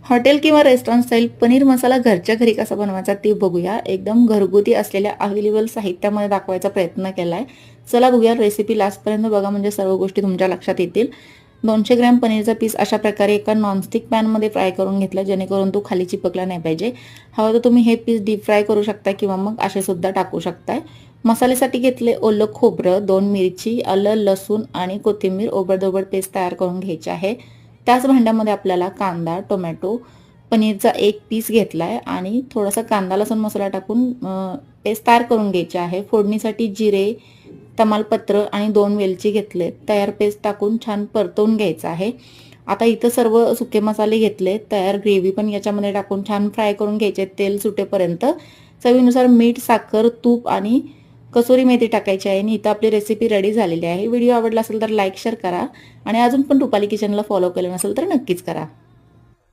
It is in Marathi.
हॉटेल किंवा रेस्टॉरंट स्टाईल पनीर मसाला घरच्या घरी कसा बनवायचा ते बघूया. एकदम घरगुती असलेल्या अवेलेबल साहित्यामध्ये दाखवायचा प्रयत्न केलाय. चला बघूया, रेसिपी लास्टपर्यंत बघा म्हणजे सर्व गोष्टी तुमच्या लक्षात येतील. 200 ग्रॅम पनीरचा पीस अशा प्रकारे एका नॉनस्टिक पॅनमध्ये फ्राय करून घेतला, जेणेकरून तो खाली चिपकला नाही पाहिजे. हवं तर तुम्ही हे पीस डीप फ्राय करू शकता किंवा मग असे सुद्धा टाकू शकताय. मसाल्यासाठी घेतले ओलं खोबरं, 2 मिरची, आलं, लसूण आणि कोथिंबीर ओबडधोबड पेस्ट तयार करून घ्यायची आहे. त्याच भांड्यामध्ये आपल्याला कांदा, टोमॅटो, पनीरचा एक पीस घेतलाय आणि थोडासा कांदा लसूण मसाला टाकून पेस्ट तयार करून घ्यायची आहे. फोडणीसाठी जिरे, तमालपत्र आणि 2 वेलची घेतले. तयार पेस्ट टाकून छान परतवून घ्यायचं आहे. आता इथं सर्व सुके मसाले घेतले. तयार ग्रेव्ही पण याच्यामध्ये टाकून छान फ्राय करून घ्यायचे तेल सुटेपर्यंत. चवीनुसार मीठ, साखर, तूप आणि कसुरी मेथी टाकायची आहे आणि इथं आपली रेसिपी रेडी झालेली आहे. व्हिडिओ आवडला असेल तर लाईक, शेअर करा आणि अजून पण रुपाली किचनला फॉलो केलं नसेल तर नक्कीच करा.